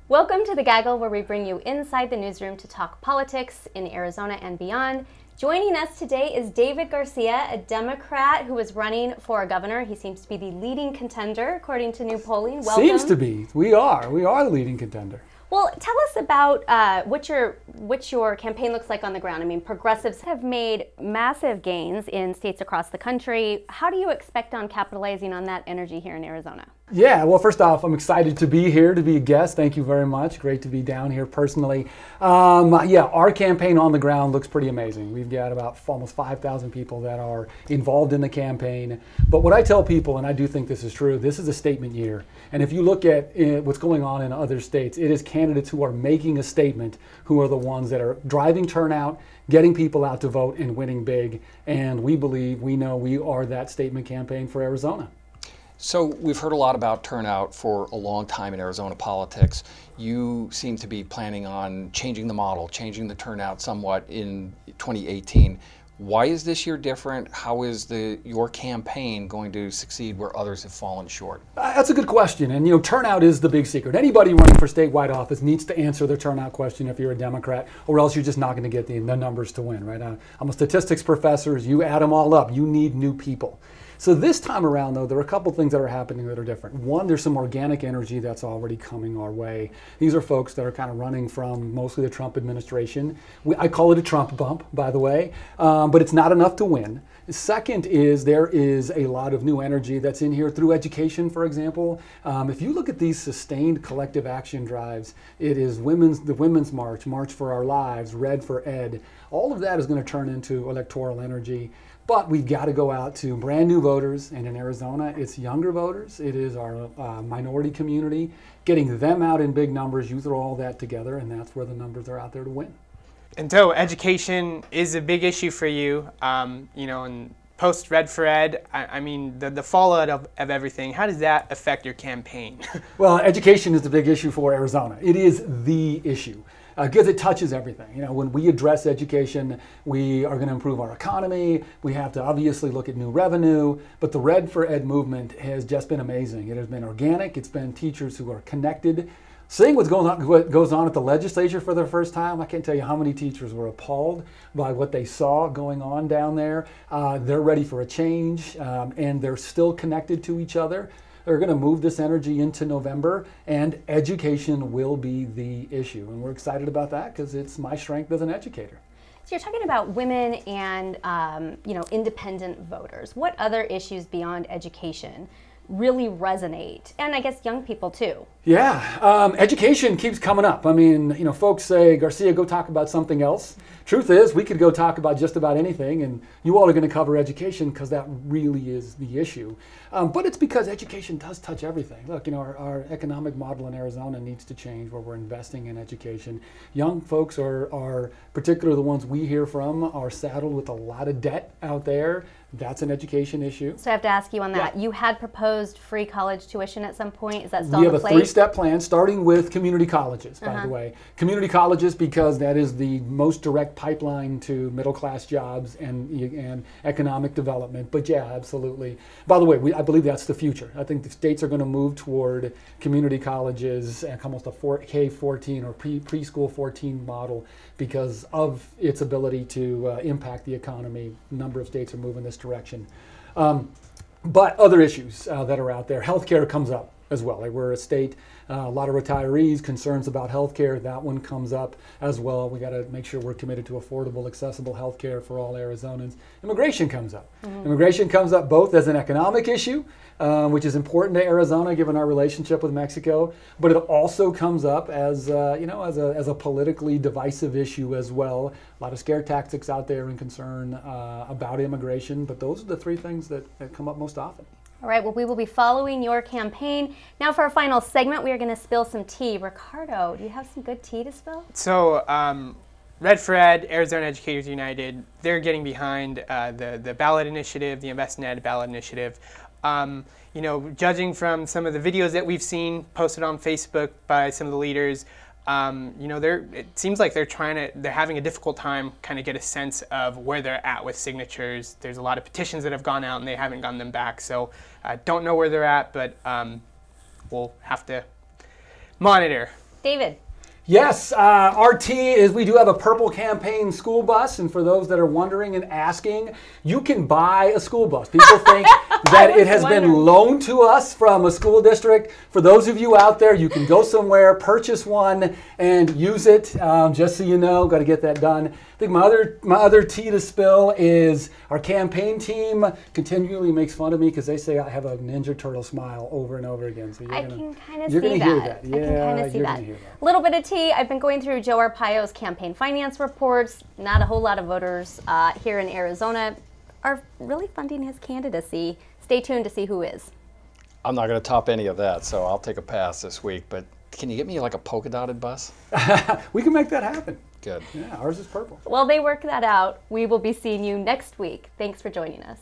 Welcome to the Gaggle, where we bring you inside the newsroom to talk politics in Arizona and beyond. Joining us today is David Garcia, a Democrat who is running for governor. He seems to be the leading contender, according to new polling. Welcome. Seems to be. We are the leading contender. Well, tell us about what your campaign looks like on the ground. I mean, progressives have made massive gains in states across the country. How do you expect on capitalizing on that energy here in Arizona? Yeah, well, first off, I'm excited to be here, to be a guest. Thank you very much. Great to be down here personally. Yeah, our campaign on the ground looks pretty amazing. We've got about almost 5,000 people that are involved in the campaign. But what I tell people, and I do think this is true, this is a statement year. And if you look at what's going on in other states, it is candidates who are making a statement who are the ones that are driving turnout, getting people out to vote, and winning big. And we know we are that statement campaign for Arizona. So we've heard a lot about turnout for a long time in Arizona politics. You seem to be planning on changing the model, changing the turnout somewhat in 2018. Why is this year different? How is your campaign going to succeed where others have fallen short? That's a good question. And turnout is the big secret. Anybody running for statewide office needs to answer the turnout question if you're a Democrat, or else you're just not going to get the numbers to win, right? I'm a statistics professor. You add them all up. You need new people. So this time around, though, there are a couple things that are happening that are different. One, there's some organic energy that's already coming our way. These are folks that are kind of running from mostly the Trump administration. I call it a Trump bump, by the way, but it's not enough to win. Second is there is a lot of new energy that's in here through education, for example. If you look at these sustained collective action drives, it is the Women's March, March for Our Lives, Red for Ed. All of that is going to turn into electoral energy. But we've got to go out to brand new voters, and in Arizona, it's younger voters. It is our minority community. Getting them out in big numbers, you throw all that together, and that's where the numbers are out there to win. And so education is a big issue for you, and post Red for Ed, I mean, the fallout of everything, how does that affect your campaign? Well, education is the big issue for Arizona. It is the issue. Because it touches everything. When we address education, we are going to improve our economy. We have to obviously look at new revenue. But the Red for Ed movement has just been amazing. It has been organic. It's been teachers who are connected. Seeing what goes on at the legislature for the first time, I can't tell you how many teachers were appalled by what they saw going on down there. They're ready for a change, and they're still connected to each other. They're going to move this energy into November, and education will be the issue. And we're excited about that because it's my strength as an educator. So you're talking about women and independent voters. What other issues beyond education really resonate? And I guess young people too. Yeah, education keeps coming up. I mean, folks say, Garcia, go talk about something else. Truth is, we could go talk about just about anything, and you all are going to cover education because that really is the issue. But it's because education does touch everything. Look, our economic model in Arizona needs to change where we're investing in education. Young folks are particularly the ones we hear from, are saddled with a lot of debt out there. That's an education issue. So I have to ask you on that. Yeah. You had proposed free college tuition at some point. Is that still on the plate? We have a three-step plan, starting with community colleges, by the way. Community colleges, because that is the most direct pipeline to middle-class jobs and economic development. But yeah, absolutely. By the way, I believe that's the future. I think the states are going to move toward community colleges and almost a K-14 or preschool 14 model because of its ability to impact the economy. A number of states are moving this direction. But other issues that are out there, healthcare comes up as well. We're a state, a lot of retirees, concerns about healthcare, that one comes up as well. We got to make sure we're committed to affordable, accessible healthcare for all Arizonans. Immigration comes up. Immigration comes up both as an economic issue, which is important to Arizona given our relationship with Mexico, but it also comes up as as a politically divisive issue as well. A lot of scare tactics out there and concern about immigration, but those are the three things that come up most often. All right, well, we will be following your campaign. Now for our final segment, we are going to spill some tea. Ricardo, do you have some good tea to spill? So, Red for Ed, Arizona Educators United, they're getting behind the ballot initiative, the Invest in Ed ballot initiative. Judging from some of the videos that we've seen posted on Facebook by some of the leaders, it seems like they're having a difficult time kind of get a sense of where they're at with signatures. There's a lot of petitions that have gone out and they haven't gotten them back. So I don't know where they're at, but we'll have to monitor. David. Yes, our T is we do have a purple campaign school bus, and for those that are wondering and asking, you can buy a school bus. People think that it has been loaned to us from a school district. For those of you out there, you can go somewhere, purchase one, and use it. Just so you know, got to get that done. I think my other tea to spill is our campaign team continually makes fun of me because they say I have a Ninja Turtle smile over and over again. So I can kind of see that. Hear that. Yeah, I can kind of see that. A little bit of tea. I've been going through Joe Arpaio's campaign finance reports. Not a whole lot of voters here in Arizona are really funding his candidacy. Stay tuned to see who is. I'm not going to top any of that, so I'll take a pass this week. But can you get me like a polka dotted bus? We can make that happen. Good. Yeah, ours is purple. Well, they work that out. We will be seeing you next week. Thanks for joining us.